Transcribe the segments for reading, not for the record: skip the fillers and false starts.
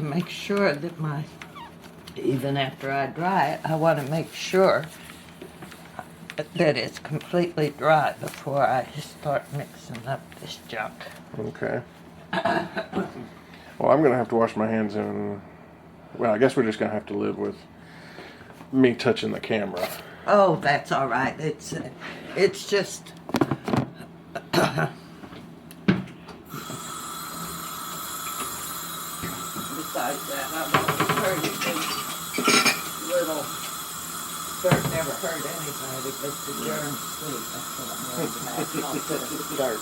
to make sure that even after I dry it, I want to make sure that it's completely dry before I start mixing up this junk. Okay. Well, I'm going to have to wash my hands in. Well, I guess we're just going to have to live with me touching the camera. Oh, that's all right. It's just besides that, I've always heard it little dirt never hurt anybody, but the germs do. That's what I'm worried about. Not the dirt.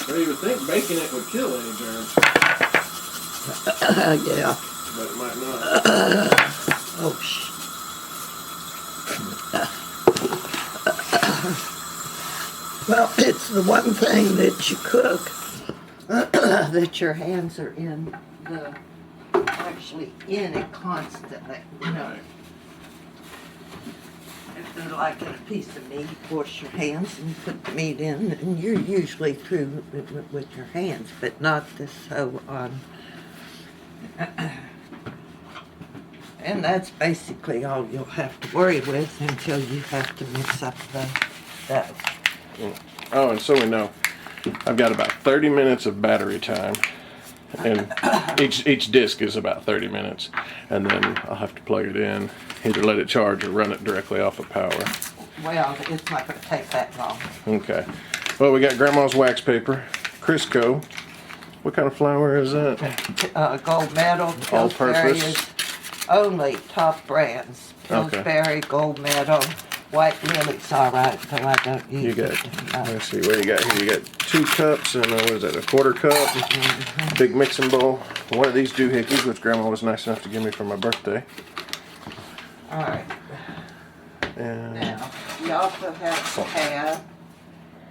Well, you would think baking it would kill any germs, Yeah. but it might not. Oh, well, it's the one thing that you cook that your hands are actually in it constantly. You know, if they're like in a piece of meat, wash your hands and put the meat in, and you're usually through with your hands, but not this so on. And that's basically all you'll have to worry with until you have to mix up the dough. Oh, and so we know, I've got about 30 minutes of battery time, and each disc is about 30 minutes, and then I'll have to plug it in, either let it charge or run it directly off of power. Well, it's not going to take that long. Okay. Well, we got Grandma's wax paper, Crisco. What kind of flour is that? Gold medal, All Pillsbury purpose? is only top brands. Okay. Pillsbury, Gold Medal, White Lily's all right, though I don't use You got, it. let's see, what do you got here? You got 2 cups and what is that, a quarter cup? Big mixing bowl. One of these doohickeys, which Grandma was nice enough to give me for my birthday. All right. And Now, you also have to have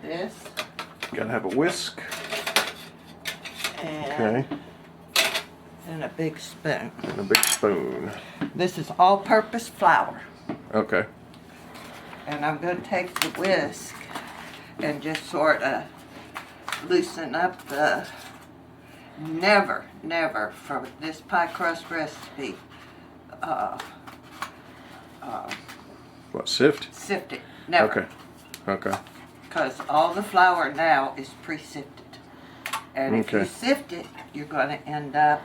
this gotta have a whisk. and, Okay. and a big spoon. And a big spoon. This is all-purpose flour. Okay. And I'm going to take the whisk and just sort of loosen up the, never for this pie crust recipe, What, sift? sift it, never. Okay. Okay. Because all the flour now is pre-sifted. And if you Okay. sift it, you're going to end up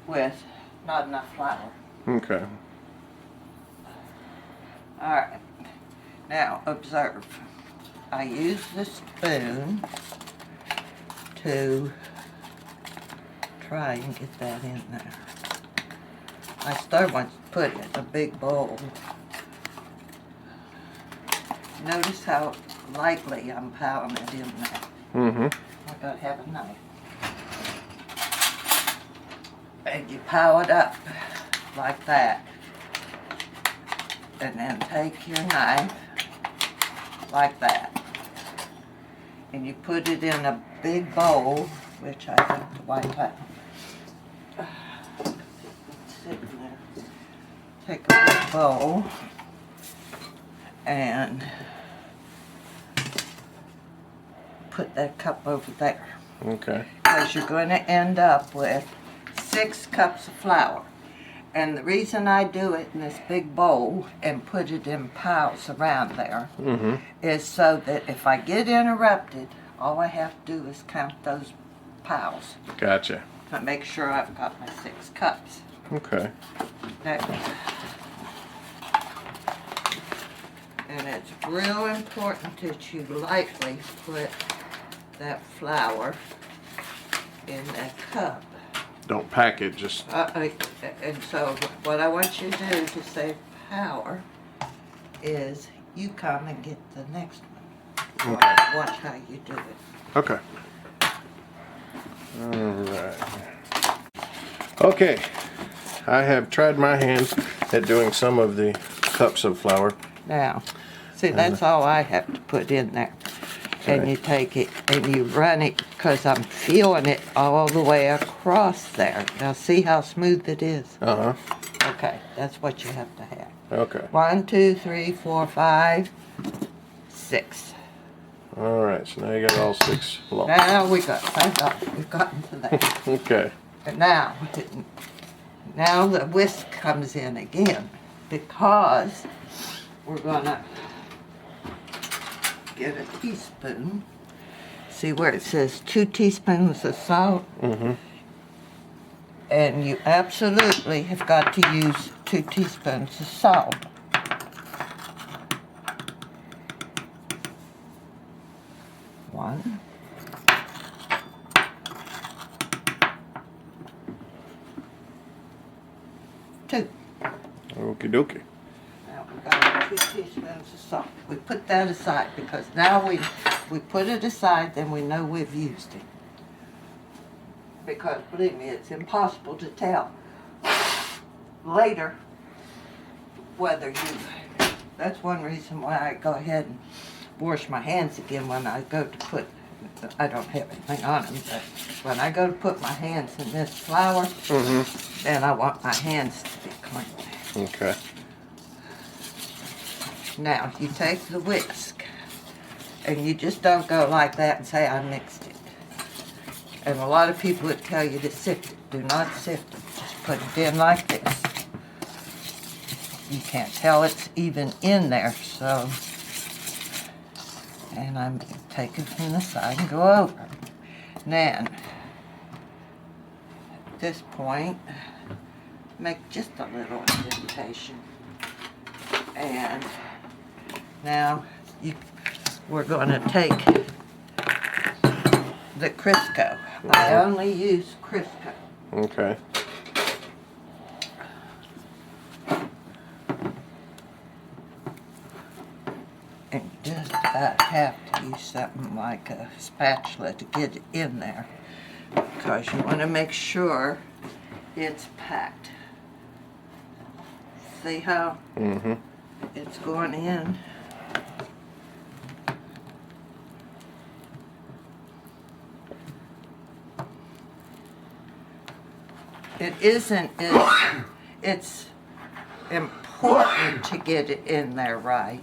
with not enough flour. Okay. All right. Now, observe. I use the spoon to try and get that in there. I still want to put it in a big bowl. Notice how lightly I'm pounding it in there. Mm-hmm. I gotta have a knife. And you pow it up like that. And then take your knife like that. And you put it in a big bowl, which I have to wipe out. It's sitting there. Take a big bowl and put that cup over there. Okay. Because you're going to end up with 6 cups of flour. And the reason I do it in this big bowl and put it in piles around there is so that if I get interrupted, all I have to do is count those piles Gotcha. to make sure I've got my 6 cups. Okay. And it's real important that you lightly put that flour in that cup. Don't pack it, just... And so what I want you to do to save power is you come and get the next one. Okay. Watch how you do it. Okay. Alright. Okay. I have tried my hand at doing some of the cups of flour. Now, see, that's all I have to put in there. And Okay. you take it and you run it, because I'm feeling it all the way across there. Now see how smooth it is? Uh-huh. Okay, that's what you have to have. Okay. 1, 2, 3, 4, 5, 6. All right, so now you got all 6 logs. Now we got, thank God, we've gotten to that. Okay. And now the whisk comes in again because we're gonna get a teaspoon. See where it says 2 teaspoons of salt? Mm-hmm. And you absolutely have got to use 2 teaspoons of salt. One. Two. Okie dokie. Now we got 2 teaspoons of salt. We put that aside because now we put it aside, then we know we've used it. Because believe me, it's impossible to tell later whether you. That's one reason why I go ahead and wash my hands again when I go to put. I don't have anything on them, but when I go to put my hands in this flour, then I want my hands to be clean. Okay. Now, you take the whisk, and you just don't go like that and say, I mixed it. And a lot of people would tell you to sift it. Do not sift it. Just put it in like this. You can't tell it's even in there, so. And I'm going to take it from the side and go over. Now, at this point, make just a little indentation. And now we're going to take the Crisco. I only use Crisco. Okay. And you just about have to use something like a spatula to get it in there because you want to make sure it's packed. See how it's going in? It isn't, it's important to get it in there right.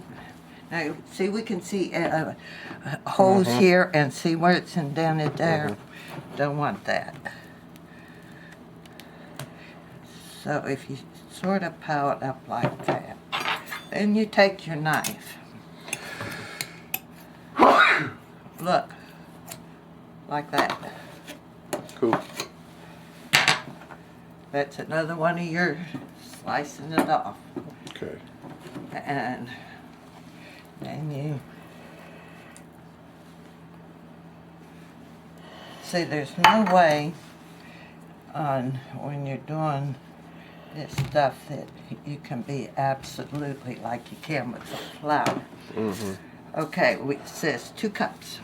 Now, see, we can see holes here and see where it's indented there. Don't want that. So if you sort of pow it up like that, then you take your knife. Look, like that. Cool. That's another one of your slicing it off. Okay. And then you see there's no way on when you're doing this stuff that you can be absolutely like you can with the flour. Okay, it says 2 cups.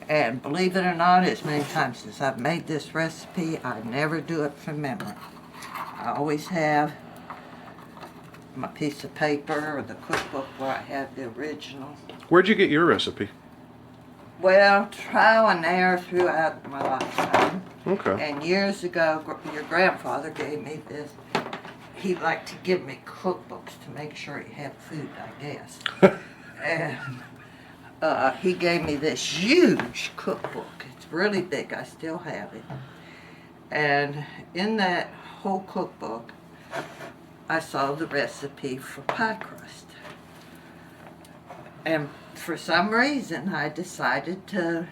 And believe it or not, as many times as I've made this recipe, I never do it from memory. I always have my piece of paper or the cookbook where I have the original. Where'd you get your recipe? Well, trial and error throughout my lifetime. Okay. And years ago, your grandfather gave me this. He liked to give me cookbooks to make sure he had food, I guess. And he gave me this huge cookbook. It's really big. I still have it. And in that whole cookbook, I saw the recipe for pie crust. And for some reason, I decided to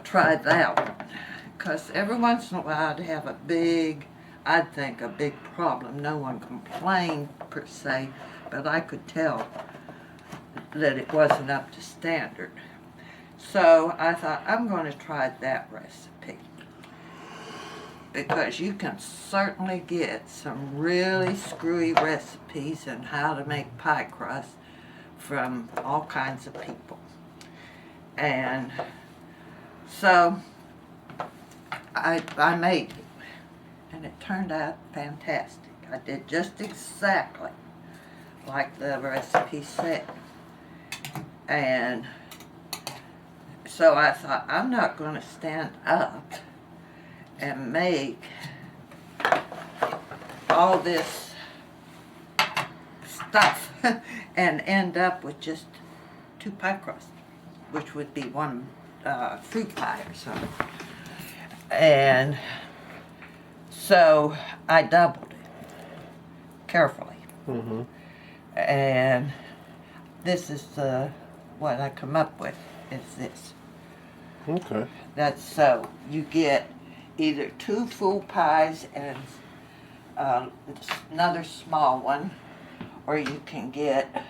try that one. Because every once in a while, I'd have I'd think a big problem. No one complained per se, but I could tell that it wasn't up to standard. So I thought, I'm going to try that recipe. Because you can certainly get some really screwy recipes on how to make pie crust from all kinds of people. And so I made it, and it turned out fantastic. I did just exactly like the recipe said. And so I thought, I'm not going to stand up and make all this stuff and end up with just 2 pie crusts. which would be one fruit pie or something. And so I doubled it carefully. Mm-hmm. And this is what I come up with is this. Okay. That's so you get either 2 full pies and another small one, or you can get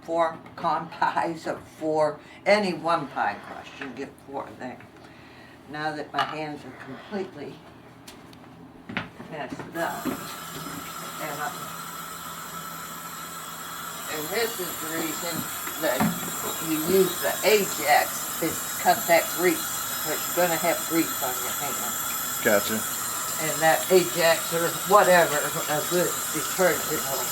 4 pecan pies or 4, any one pie crust. You can get 4 of them. Now that my hands are completely messed up, and this is the reason that you use the Ajax, is to cut that grease, because you're going to have grease on your hands. Gotcha. And that Ajax or whatever, a good detergent will.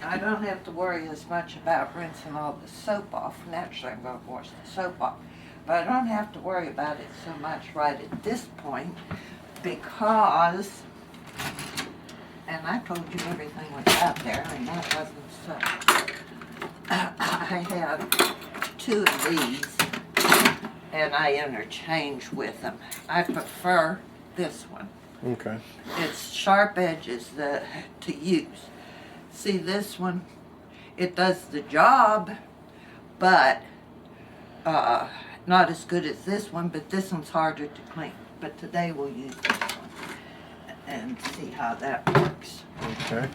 I don't have to worry as much about rinsing all the soap off. Naturally, I'm going to wash the soap off. But I don't have to worry about it so much right at this point because, and I told you everything was out there, and that wasn't so. I have 2 of these, and I interchange with them. I prefer this one. Okay. It's sharp edges to use. See, this one, it does the job, but not as good as this one, but this one's harder to clean. But today we'll use this one and see how that works. Okay.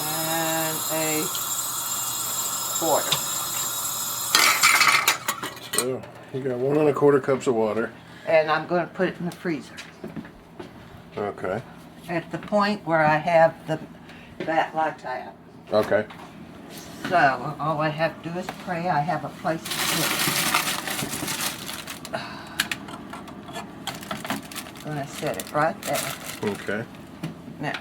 And a quarter. So you got 1 1/4 cups of water. And I'm going to put it in the freezer. Okay. At the point where I have that like that. Okay. So all I have to do is pray I have a place to put it. I'm going to set it right there. Okay. Now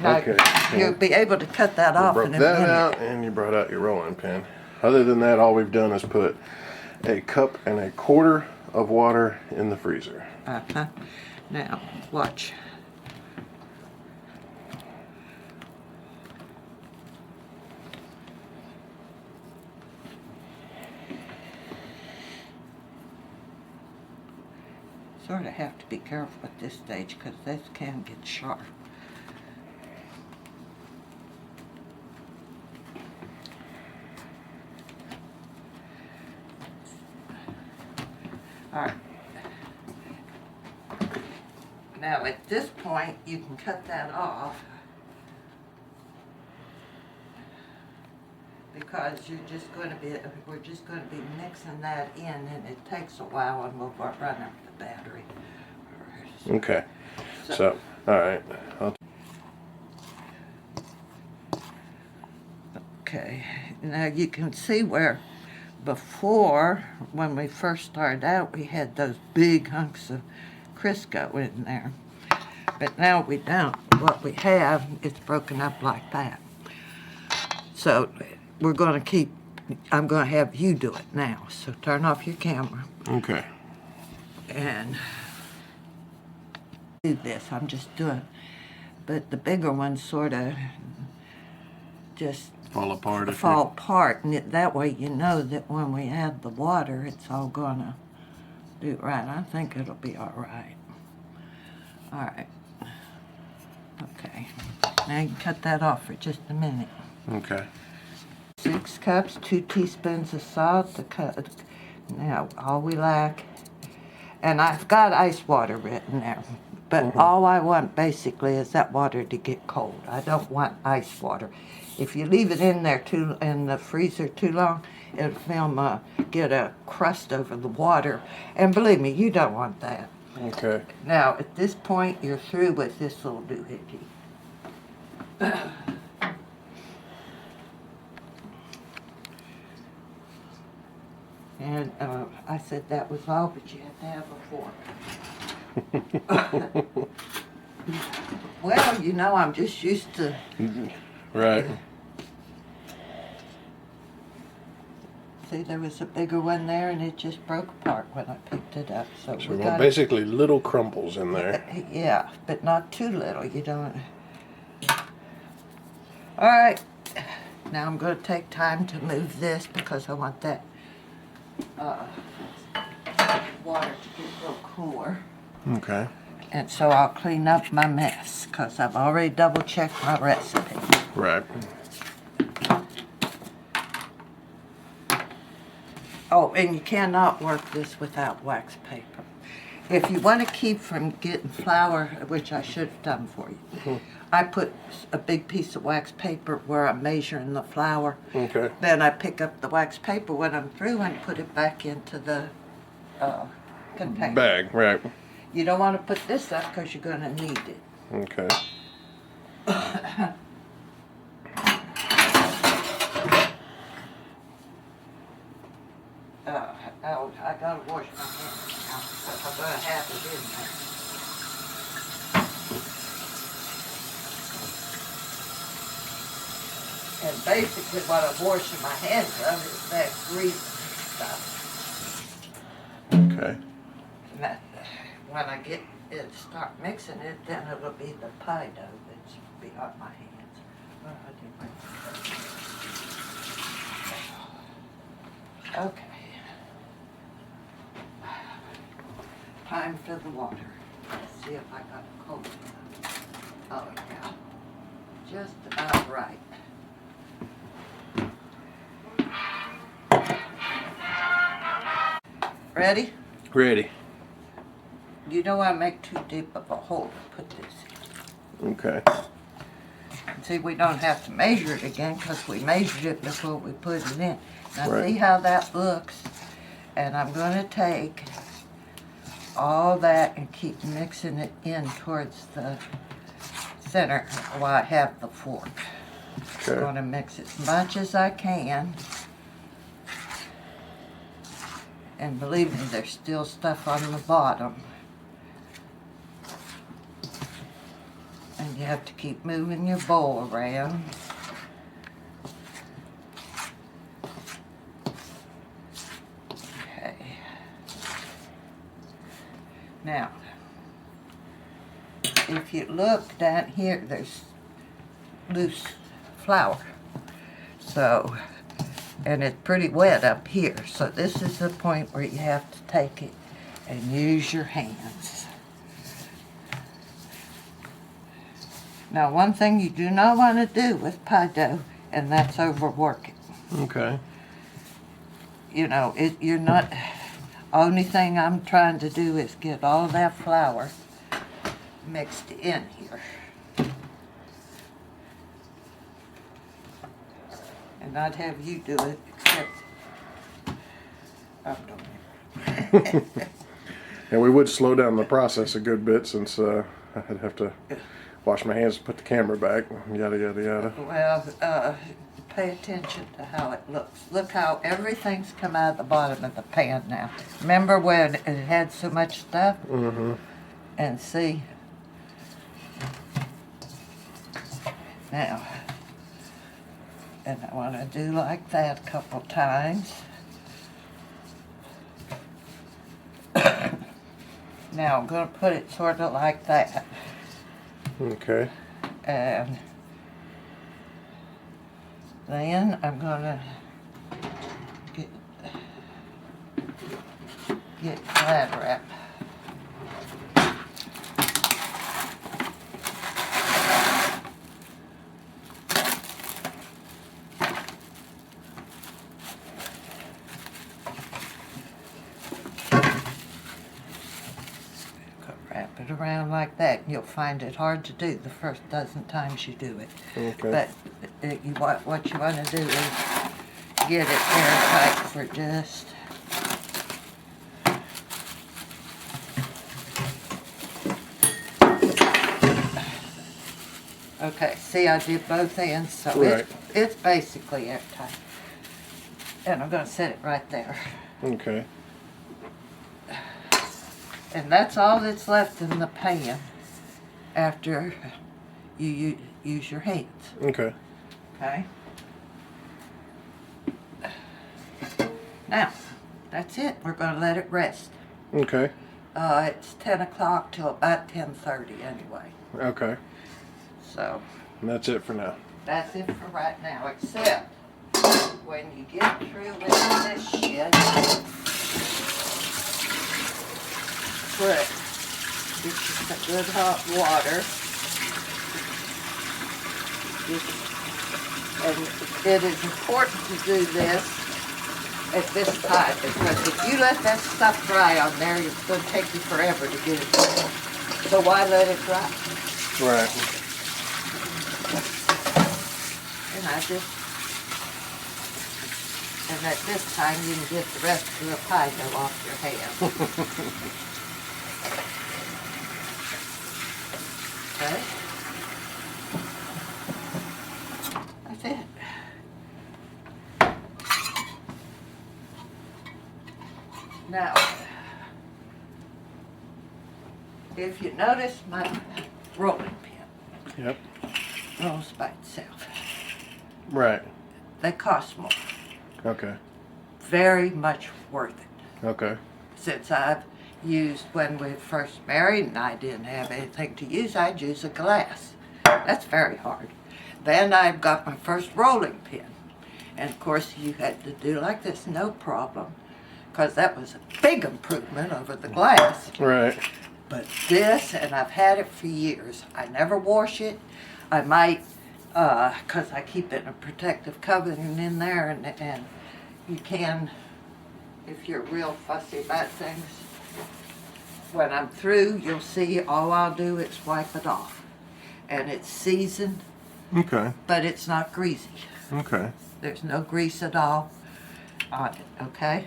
Okay. you'll be able to cut that You off broke in a that minute. out, and you brought out your rolling pin. Other than that, all we've done is put 1 1/4 cups of water in the freezer. Uh-huh. Now, watch. Sort of have to be careful at this stage because this can get sharp. All right. Now at this point, you can cut that off because we're just going to be mixing that in, and it takes a while, and we'll run out the battery. Okay. So all right. Okay. Now you can see where before, when we first started out, we had those big hunks of Crisco in there. But now we don't. What we have is broken up like that. So we're going to I'm going to have you do it now. So turn off your camera. Okay. And do this. I'm just doing. But the bigger ones sort of just Fall apart. fall apart. And that way you know that when we add the water, it's all going to do it right. I think it'll be all right. All right. Okay. Now you can cut that off for just a minute. Okay. 6 cups, 2 teaspoons of salt to cut. Now, all we lack, and I've got ice water written there, but all I want basically is that water to get cold. I don't want ice water. If you leave it in there in the freezer too long, it'll get a crust over the water, and believe me, you don't want that. Okay. Now, at this point, you're through with this little doohickey. And I said that was all, but you had to have a fork. Well, you know, I'm just used to... Right. See, there was a bigger one there, and it just broke apart when I picked it up. So So we we got want basically little crumbles in there. Yeah, but not too little. You don't. All right. Now I'm going to take time to move this because I want that water to get a little cooler. Okay. And so I'll clean up my mess because I've already double checked my recipe. Right. Oh, and you cannot work this without wax paper. If you want to keep from getting flour, which I should have done for you, I put a big piece of wax paper where I'm measuring the flour. Okay. Then I pick up the wax paper when I'm through and put it back into the container. Bag, right. You don't want to put this up because you're going to need it. Okay. I gotta wash my hands now because I'm gonna have it in there. And basically what I'm washing my hands of is that grease stuff. Okay. And that, when I get it, start mixing it, then it'll be the pie dough that's beyond my hands. Oh, I did my- Okay. Time for the water. Let's see if I got it cold enough. Oh, yeah. Just about right. Ready? Ready. You don't want to make too deep of a hole to put this in. Okay. See, we don't have to measure it again because we measured it before we put it in. Now Right. see how that looks? And I'm going to take all that and keep mixing it in towards the center while I have the fork. I'm Okay. going to mix as much as I can. And believe me, there's still stuff on the bottom. And you have to keep moving your bowl around. Okay. Now, if you look down here, there's loose flour. So, and it's pretty wet up here. So this is the point where you have to take it and use your hands. Now, one thing you do not want to do with pie dough, and that's overwork it. Okay. You know, you're not, only thing I'm trying to do is get all that flour mixed in here. And not have you do it, except I'm doing it. And we would slow down the process a good bit since I'd have to wash my hands, put the camera back, yada, yada, yada. Well, pay attention to how it looks. Look how everything's come out of the bottom of the pan now. Remember when it had so much stuff? Mm-hmm. And see, now, and I want to do like that a couple times. Now I'm going to put it sort of like that. Okay. And then I'm going to get glad wrap. Wrap it around like that, and you'll find it hard to do the first dozen times you do it. Okay. But what you want to do is get it airtight for just okay. See, I did both ends, so Right. it's basically airtight. And I'm going to set it right there. Okay. And that's all that's left in the pan after you use your hands. Okay. Okay? Now, that's it. We're going to let it rest. Okay. It's 10 o'clock till about 10:30 anyway. Okay. So, And that's it for now. that's it for right now, except when you get through with this shit, get you some good hot water. And it is important to do this at this time, because if you let that stuff dry on there, it's going to take you forever to get it dry. So why let it dry? Right. And at this time you can get the rest of the pie dough off your hand. Okay? That's it. Now, if you notice my rolling pin Yep. rolls by itself. Right. They cost more. Okay. Very much worth it. Okay. Since I've used, when we first married and I didn't have anything to use, I'd use a glass. That's very hard. Then I got my first rolling pin. And of course you had to do like this, no problem. Because that was a big improvement over the glass. Right. But this, and I've had it for years. I never wash it. I might, because I keep it in a protective covering in there, and you can, if you're real fussy about things, when I'm through, you'll see all I'll do is wipe it off. And it's seasoned, Okay. but it's not greasy. Okay. There's no grease at all on it, okay?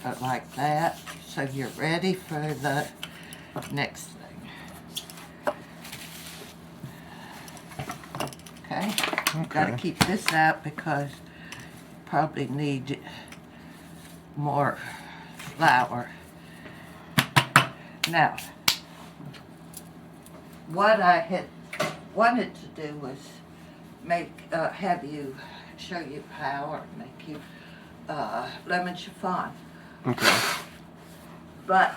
Cut like that, so you're ready for the next thing. Okay? Gotta keep this out because you probably need more flour. Now, what I had wanted to do was have you, show you how, or make you lemon chiffon. Okay. But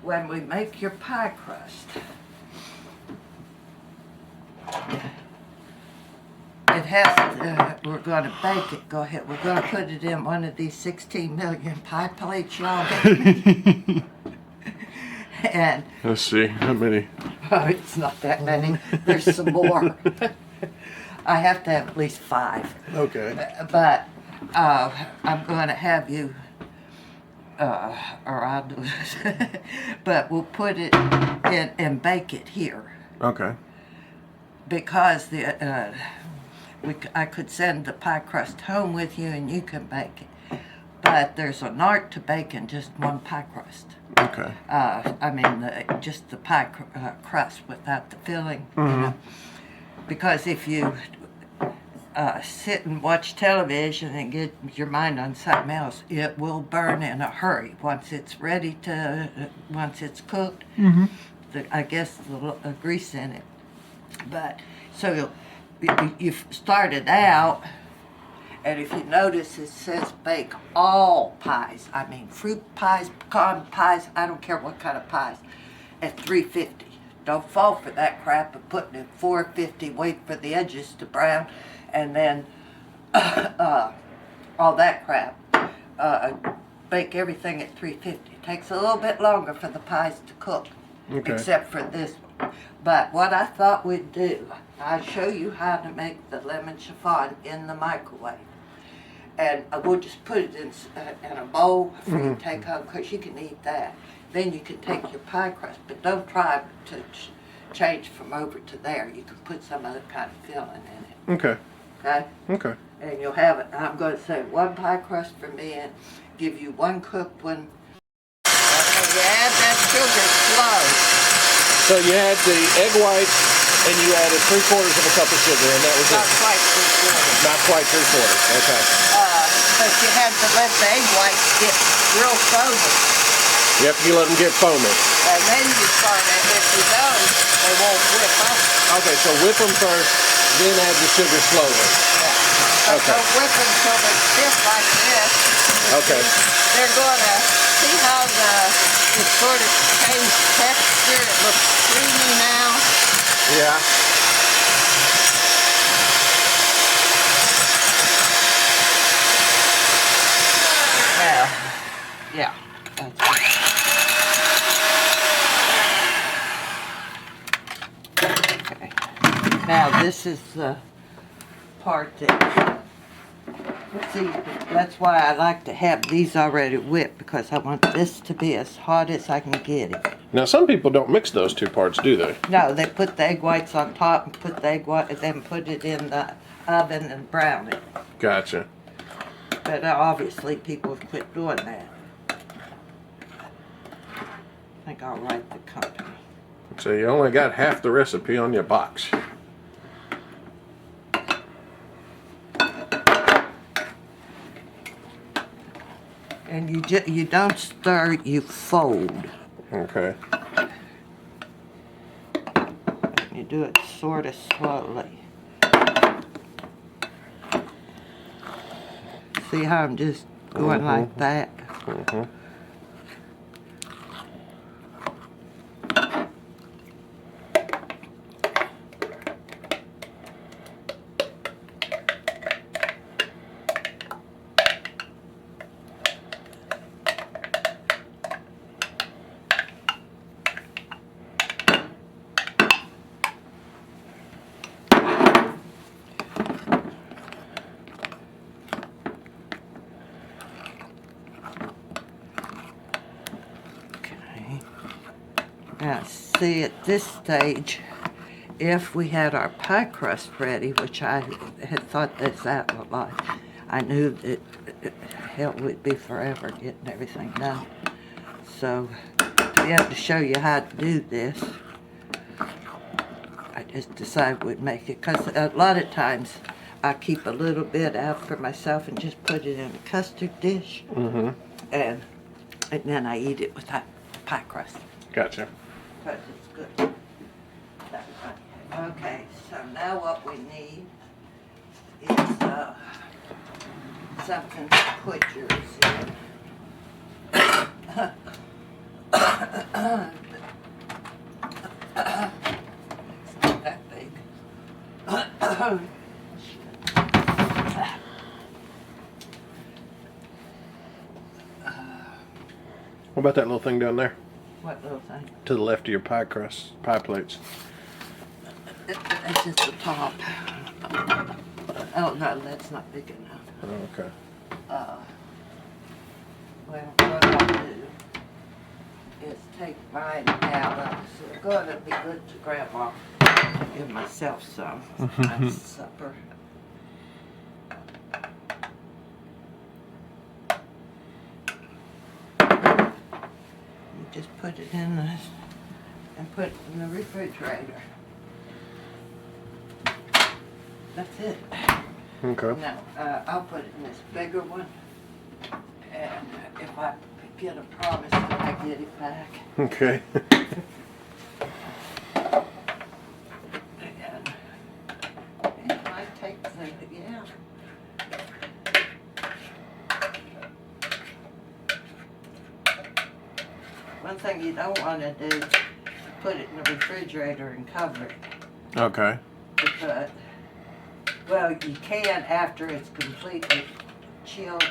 when we make your pie crust, it has, we're going to bake it. Go ahead. We're going to put it in one of these 16 million pie plates, y'all. And Let's see how many. oh, it's not that many. There's some more. I have to have at least 5. Okay. But I'm going to have you, or I'll do it. But we'll put it in and bake it here. Okay. Because I could send the pie crust home with you and you can bake it. But there's an art to baking just one pie crust. Okay. I mean, just the pie crust without the filling. You know? Because if you sit and watch television and get your mind on something else, it will burn in a hurry once it's ready to, once it's cooked. I guess the grease in it. But so you've started out, and if you notice, it says bake all pies. I mean, fruit pies, pecan pies, I don't care what kind of pies, at 350. Don't fall for that crap of putting it at 450, wait for the edges to brown, and then all that crap. Bake everything at 350. It takes a little bit longer for the pies to cook, except for this one. But what I thought we'd do, I'll show you how to make the lemon chiffon in the microwave. And we'll just put it in a bowl for you to take home, because you can eat that. Then you can take your pie crust, but don't try to change from over to there. You can put some other kind of filling in it. Okay. Okay? Okay. And you'll have it. I'm going to say 1 pie crust for me and give you 1 cooked one. Okay, you add that sugar slow. So you had the egg whites and you added 3/4 of a cup of sugar, and that was Not it. quite 3/4. Not quite 3/4. Okay. But you had to let the egg whites get real foamy. Yep, you let them get foamy. And then you start it. If you don't, they won't whip up. Okay, so whip them first, then add the sugar slowly. But Okay. don't whip them till they're stiff like this. Okay. They're gonna see how it sort of changed texture. It looks creamy now. Yeah. Well, yeah. That's good. Okay. Now this is the part that, see, that's why I like to have these already whipped, because I want this to be as hot as I can get it. Now, some people don't mix those two parts, do they? No, they put the egg whites on top and put the egg white, then put it in the oven and brown it. Gotcha. But obviously people have quit doing that. I think I'll write the company. So you only got half the recipe on your box. And you don't stir, you fold. Okay. You do it sort of slowly. See how I'm just going like that? Mm-hmm. Okay. Now, see, at this stage, if we had our pie crust ready, which I had thought this out a lot, I knew that hell would be forever getting everything done. So, to be able to show you how to do this, I just decided we'd make it, because a lot of times I keep a little bit out for myself and just put it in a custard dish, Mm-hmm. and then I eat it with that pie crust. Gotcha. Because it's good. Okay, so now what we need is something to put yours in. It's not that big. What about that little thing down there? What little thing? To the left of your pie crust, pie plates. That's just the top. Oh, no, that's not big enough. Oh, okay. Well, what I'll do is take mine out of, so it's going to be good to Grandma. Give myself some for my supper. You just put it in the, and put it in the refrigerator. That's it. Okay. Now, I'll put it in this bigger one, and if I get a promise that I get it back. Okay. And it might take the, yeah. One thing you don't want to do is put it in the refrigerator and cover it, Okay. because, well, you can after it's completely chilled,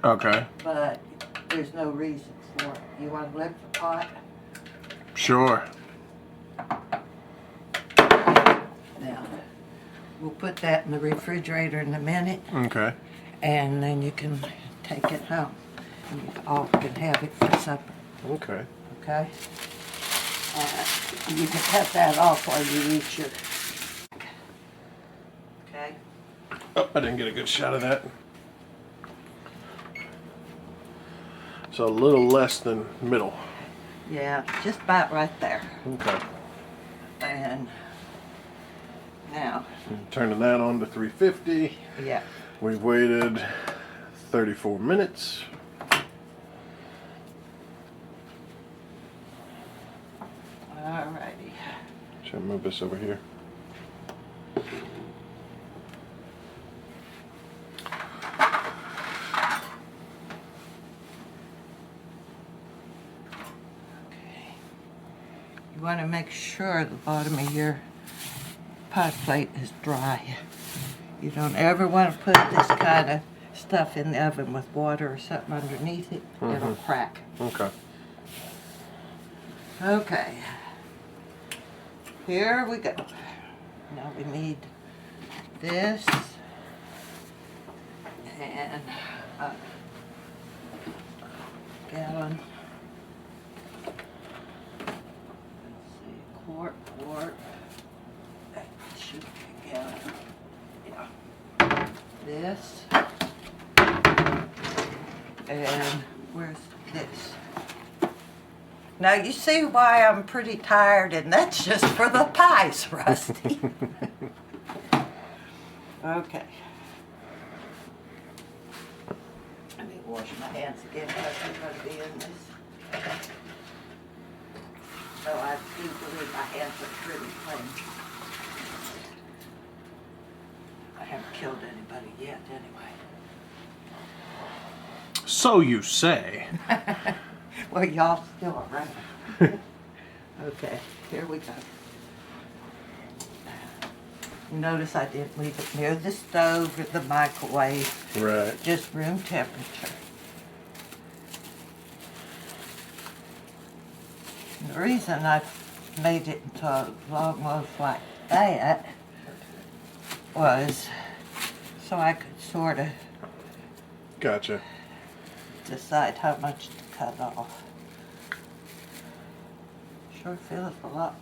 Okay. but there's no reason for it. You want to lift the pot? Sure. Now, we'll put that in the refrigerator in a minute, Okay. and then you can take it home. And you all can have it for supper, Okay. okay? You can cut that off while you eat your... Okay? Oh, I didn't get a good shot of that. So a little less than middle. Yeah, just about right there. Okay. And now, Turning that on to 350. yeah, We've waited 34 minutes. alrighty. Should I move this over here? make sure the bottom of your pie plate is dry. You don't ever want to put this kind of stuff in the oven with water or something underneath it. It'll crack. Okay. Okay. Here we go. Now we need this and a gallon. Let's see, quart. That should be a gallon. Yeah. This. And where's this? Now you see why I'm pretty tired, and that's just for the pies, Rusty. Okay. Let me wash my hands again because I'm going to be in this. So I do believe my hands are pretty clean. I haven't killed anybody yet, anyway. So you say. Well, y'all still around. Okay, here we go. Notice I didn't leave it near the stove or the microwave. Right. Just room temperature. And the reason I made it into a long loaf like that was so I could sort of Gotcha. decide how much to cut off. Sure feels a lot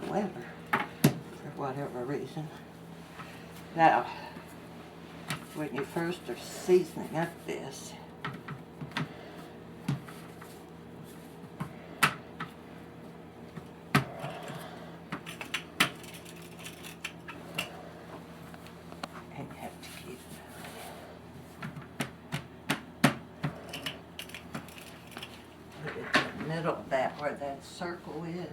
wetter for whatever reason. Now, when you first are seasoning up this, and you have to keep put it in the middle of that where that circle is.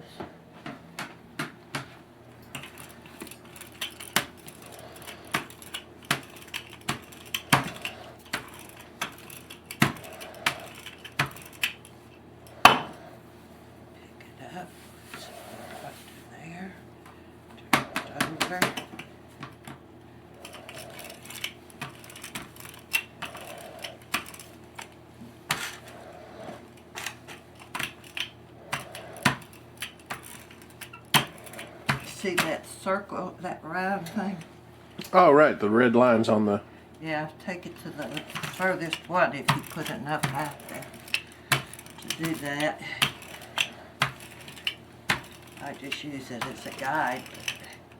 Pick it up, so right to there, turn it over. See that circle, that round thing? Oh, right. The red lines on the. Yeah, take it to the furthest one if you put enough out there to do that. I just use it as a guide.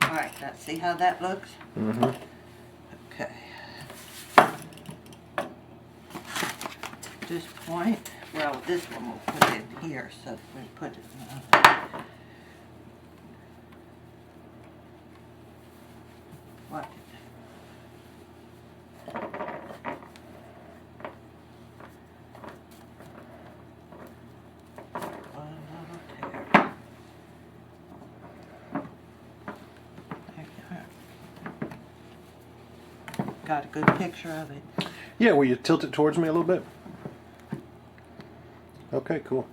All right, now see how that looks? Mm-hmm. Okay. At this point, well, this one we'll put in here, so we put it in the oven. What? One little tear. There you are. Got a good picture of it. Yeah, will you tilt it towards me a little bit? Okay, cool.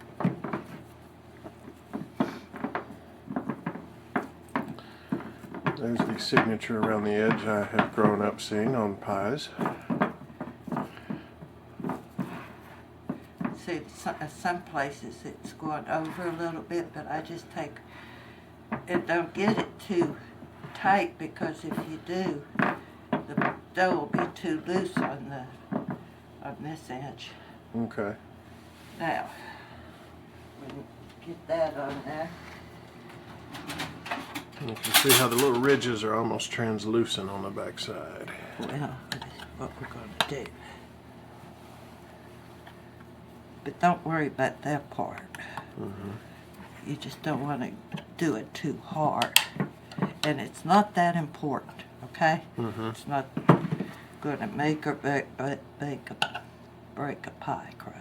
There's the signature around the edge I have grown up seeing on pies. See, some places it's going over a little bit, but I just take it. Don't get it too tight, because if you do, the dough will be too loose on this edge. Okay. Now, we get that on there. You can see how the little ridges are almost translucent on the backside. Well, that's what we're going to do. But don't worry about that part. Mm-hmm. You just don't want to do it too hard. And it's not that important, okay? Mm-hmm. It's not going to make or break a pie crust.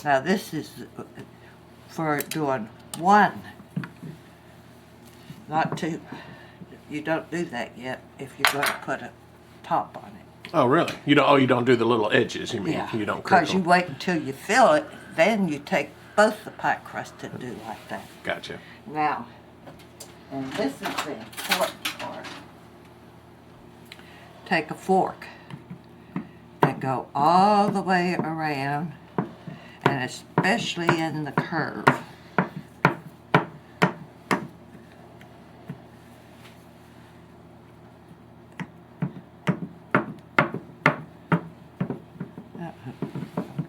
Now this is for doing one, not two. You don't do that yet if you're going to put a top on it. Oh, really? You don't. Oh, you don't do the little edges. You mean Yeah, you don't cook because you them? wait until you fill it, then you take both the pie crusted do like that. Gotcha. Now, and this is the important part. Take a fork and go all the way around, and especially in the curve.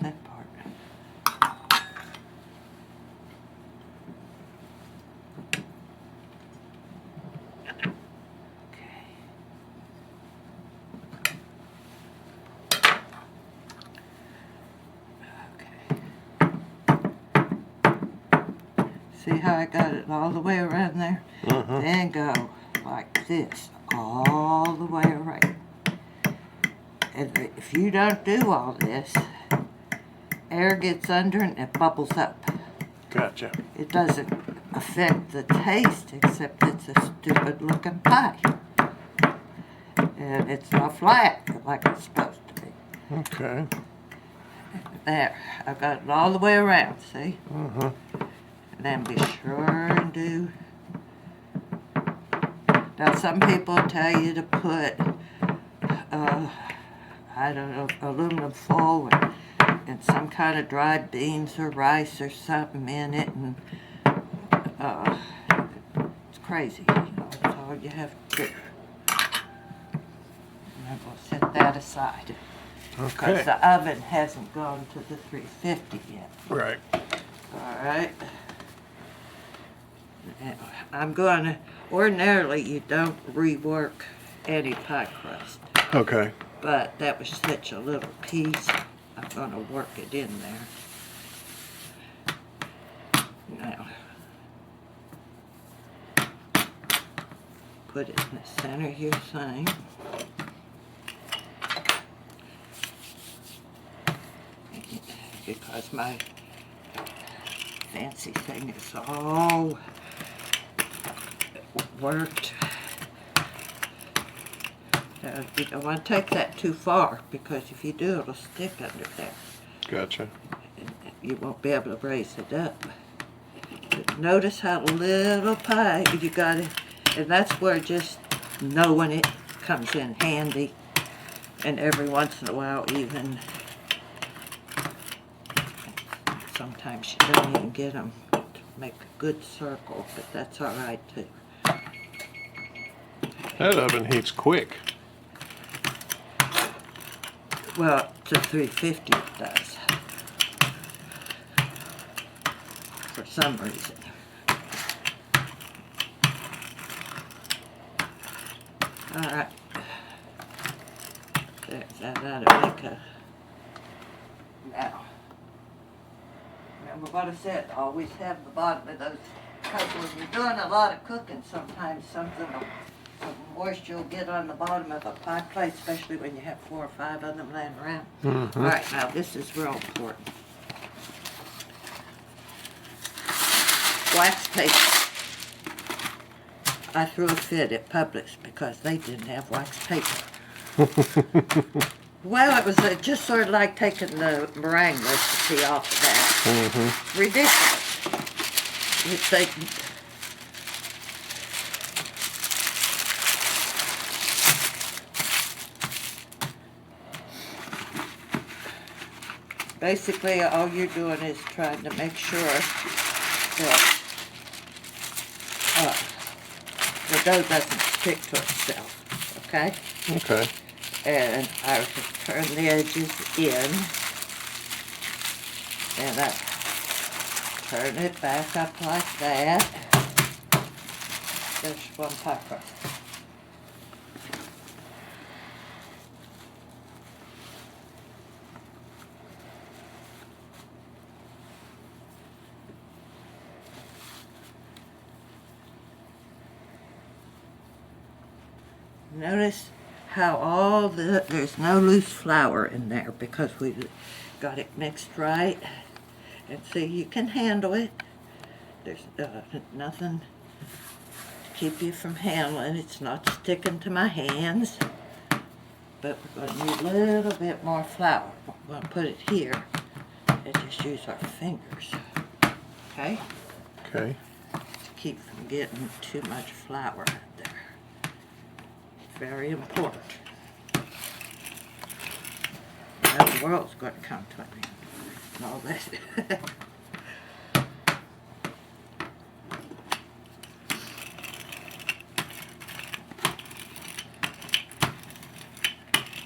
That part. See how I got it all the way around there? Then go like this, all the way around. And if you don't do all this, air gets under and it bubbles up. Gotcha. It doesn't affect the taste, except it's a stupid looking pie. And it's not flat like it's supposed to be. Okay. There, I've got it all the way around, see? And then be sure and do. Now some people tell you to put, I don't know, aluminum foil and some kind of dried beans or rice or something in it, and it's crazy, you know, that's all you have to do. And then we'll set that aside. Because Okay. the oven hasn't gone to the 350 yet. Right. All right. Now, I'm going to, ordinarily you don't rework any pie crust, Okay. but that was such a little piece, I'm going to work it in there. Now, put it in the center of your thing. Because my fancy thing is all worked. You don't want to take that too far, because if you do, it'll stick under there. Gotcha. And you won't be able to raise it up. But notice how little pie you got it, and that's where just knowing it comes in handy. And every once in a while, even sometimes you don't even get them to make a good circle, but that's all right too. That oven heats quick. Well, to 350 it does. For some reason. All right. There's that ought to make a... Now, remember what I said, always have the bottom of those, because when you're doing a lot of cooking, sometimes some moisture will get on the bottom of a pie plate, especially when you have 4 or 5 of them laying around. All right, now this is real important. Wax paper. I threw a fit at Publix because they didn't have wax paper. Well, it was just sort of like taking the meringue recipe off of that. Ridiculous. They, basically, all you're doing is trying to make sure that the dough doesn't stick to itself, okay? Okay. And I just turn the edges in, and I turn it back up like that. There's one pie crust. Notice how there's no loose flour in there because we got it mixed right. And see, you can handle it. There's nothing to keep you from handling. It's not sticking to my hands. But we're going to need a little bit more flour. We're going to put it here and just use our fingers. okay? Okay. To keep from getting too much flour out there. Very important. Now the world's going to come to me and all that.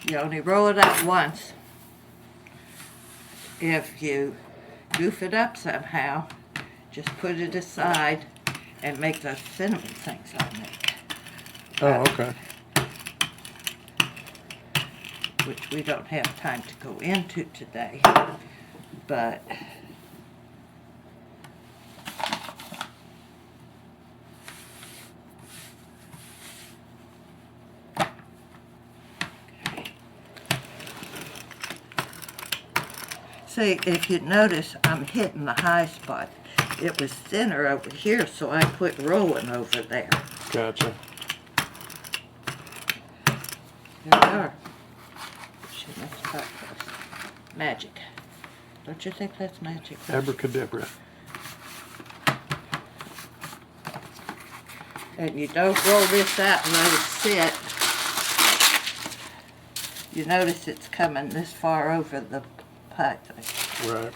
You only roll it out once. If you goof it up somehow, just put it aside and make those cinnamon things I make. Oh, okay. Which we don't have time to go into today, but see, if you notice, I'm hitting the high spot. It was thinner over here, so I put rolling over there. Gotcha. There we are. She makes pie crust. Magic. Don't you think that's magic? Abracadabra. And you don't roll this out and let it sit. You notice it's coming this far over the pie thing. Right.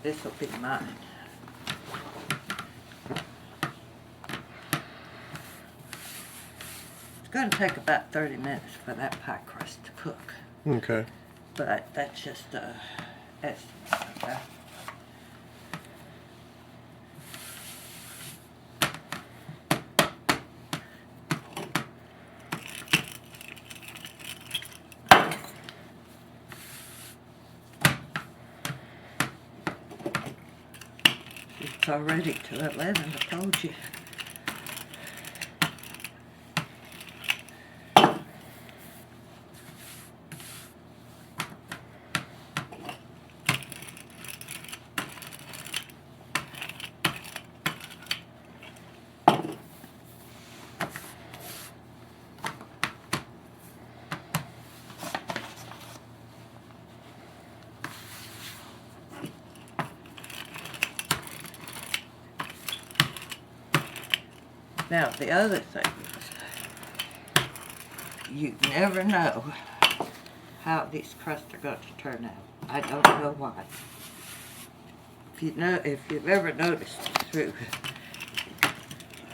This will be mine. It's going to take about 30 minutes for that pie crust to cook. Okay. But that's just a estimate, okay? It's already to 11, I told you. Now, the other thing is, you never know how these crusts are going to turn out. I don't know why. If you've ever noticed through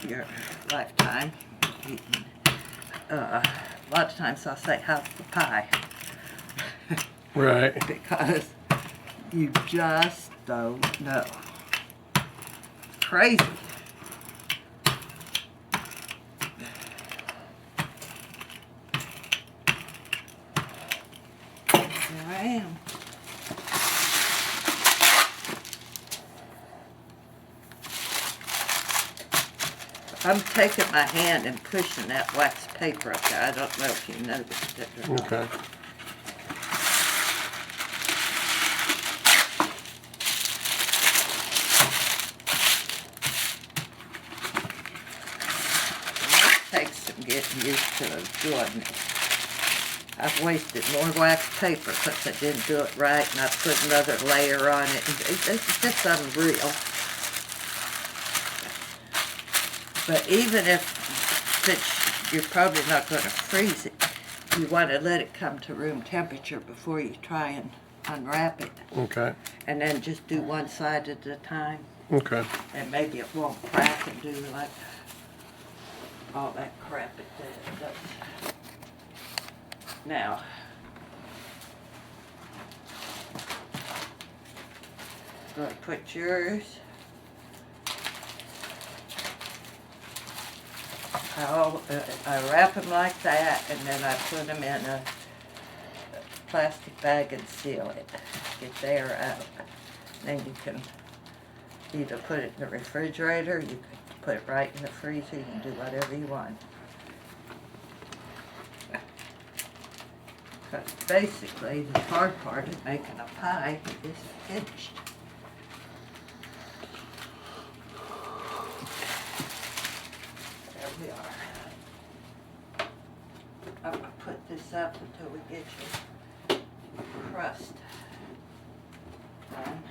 your lifetime, eating, a lot of times I'll say, how's the pie? Right. Because you just don't know. Crazy. Here I am. I'm taking my hand and pushing that wax paper up there. I don't know if you noticed it or not. Okay. It takes some getting used to doing it. I've wasted more wax paper because I didn't do it right, and I put another layer on it. It's just unreal. But even if you're probably not going to freeze it, you want to let it come to room temperature before you try and unwrap it. Okay. And then just do one side at a time. Okay. And maybe it won't crack and do like all that crap it does. Now, going to put yours I wrap them like that, and then I put them in a plastic bag and seal it. Get the air out. Then you can either put it in the refrigerator, you can put it right in the freezer, you can do whatever you want. Because basically, the hard part of making a pie is finished. There we are. I'm going to put this up until we get your crust done.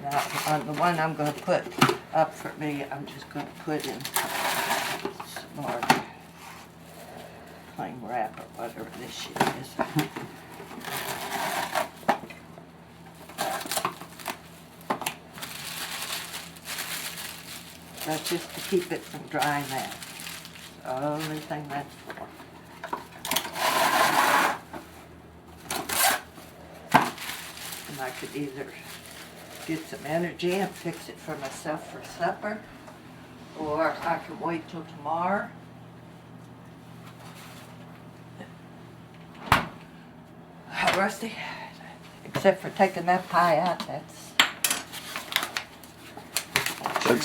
Now, on the one I'm going to put up for me, I'm just going to put in some more plain wrap or whatever this shit is. That's just to keep it from drying out. The only thing that's for. And I could either get some energy and fix it for myself for supper, or I could wait till tomorrow. Rusty, except for taking that pie out, that's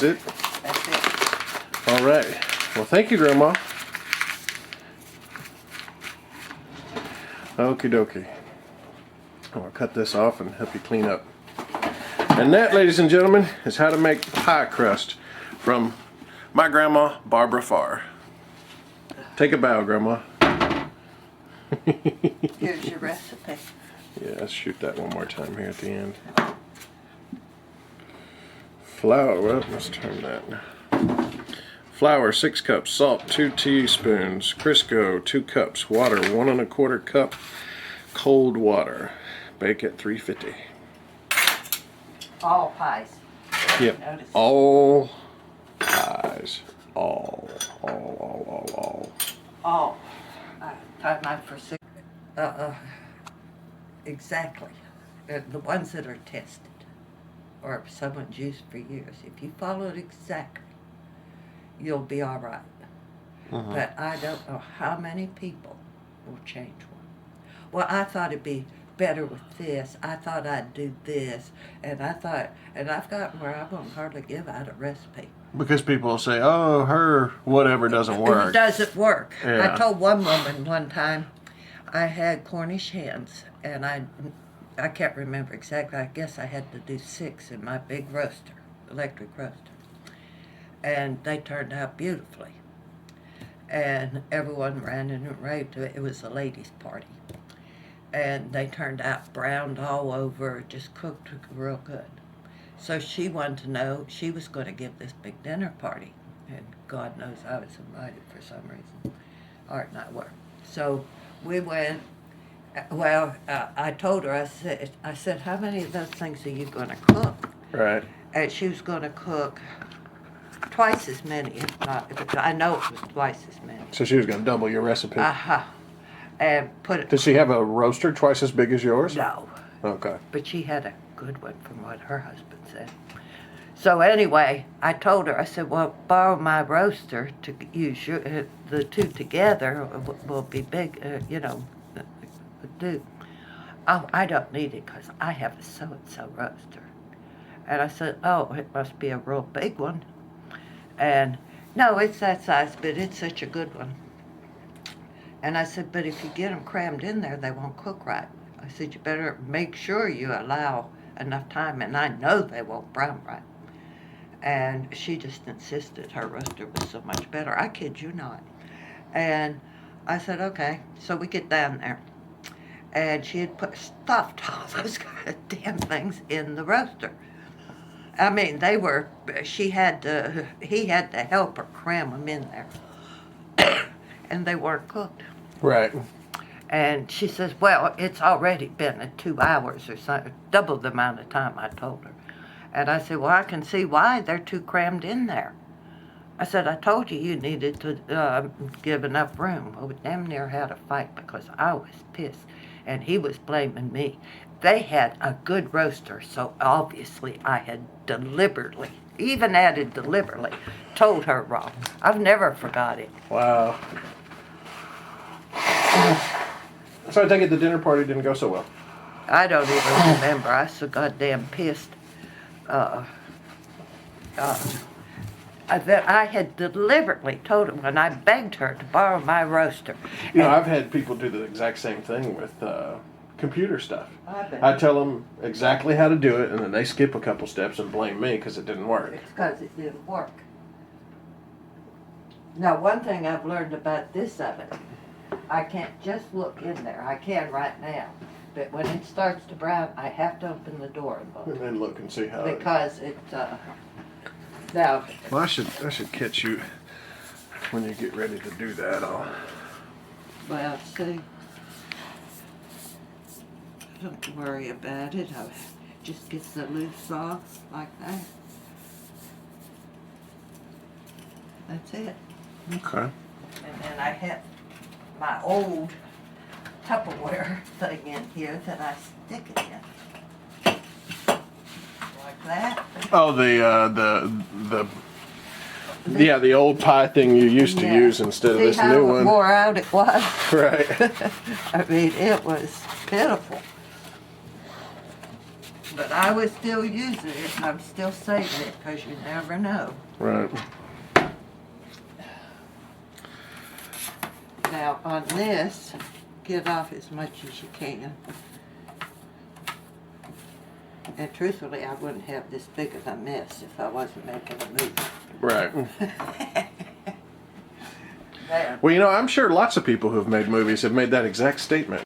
it? That's it. All right. Well, thank you, Grandma. Okie dokie. I'll cut this off and help you clean up. And that, ladies and gentlemen, is how to make pie crust from my grandma, Barbara Farr. Take a bow, Grandma. Here's your recipe. Yeah, let's shoot that one more time here at the end. Flour, well, let's turn that. Flour, 6 cups. Salt, 2 teaspoons. Crisco, 2 cups. Water, 1 1/4 cup. Cold water. Bake at 350. All pies. Yep. Notice. All pies. All. All. Time out for six. Exactly. The ones that are tested, or someone's used for years. If you follow it exactly, you'll be all right. But I don't know how many people will change one. Well, I thought it'd be better with this. I thought I'd do this. And I've gotten where I won't hardly give out a recipe. Because people will say, oh, her whatever doesn't work. It doesn't work. Yeah. I told one woman one time I had Cornish hens, and I can't remember exactly. I guess I had to do 6 in my big roaster, electric roaster. And they turned out beautifully. And everyone ran in and raved to it. It was a ladies' party. And they turned out browned all over, just cooked real good. So she wanted to know, she was going to give this big dinner party. And God knows I was invited for some reason. Art and I were. So we went, well, I told her, I said, how many of those things are you going to cook? Right. And she was going to cook twice as many, if not, I know it was twice as many. So she was going to double your recipe. And put it. Did she have a roaster twice as big as yours? No. Okay. But she had a good one from what her husband said. So anyway, I told her, I said, well, borrow my roaster to use your, the two together will be big, do. Oh, I don't need it because I have a so-and-so roaster. And I said, oh, it must be a real big one. And no, it's that size, but it's such a good one. And I said, but if you get them crammed in there, they won't cook right. I said, you better make sure you allow enough time, and I know they won't brown right. And she just insisted her roaster was so much better. I kid you not. And I said, okay. So we get down there. And she had stuffed all those damn things in the roaster. I mean, he had to help her cram them in there. And they weren't cooked. Right. And she says, well, it's already been at 2 hours or something, double the amount of time I told her. And I said, well, I can see why they're too crammed in there. I said, I told you you needed to give enough room. Well, we damn near had a fight because I was pissed, and he was blaming me. They had a good roaster, so obviously I had deliberately, even added deliberately, told her wrong. I've never forgot it. Wow. So I take it the dinner party didn't go so well. I don't even remember. I was so goddamn pissed. That I had deliberately told her when I begged her to borrow my roaster. You know, I've had people do the exact same thing with computer stuff. I tell them exactly how to do it, and then they skip a couple steps and blame me because it didn't work. It's because it didn't work. Now, one thing I've learned about this oven, I can't just look in there. I can right now. But when it starts to brown, I have to open the door and look. And then look and see how it... Because it, now... Well, I should catch you when you get ready to do that. Well, see, don't worry about it. I just get the loose off like that. That's it. Okay. And then I have my old Tupperware thing in here that I stick it in. Like that. Oh, the old pie thing you used to use instead of this new See how one. wore out it was? Right. I mean, it was pitiful. But I was still using it, and I'm still saving it, because you never know. Right. Now, on this, get off as much as you can. And truthfully, I wouldn't have this big of a mess if I wasn't making a movie. Right. There. Well, you know, I'm sure lots of people who have made movies have made that exact statement.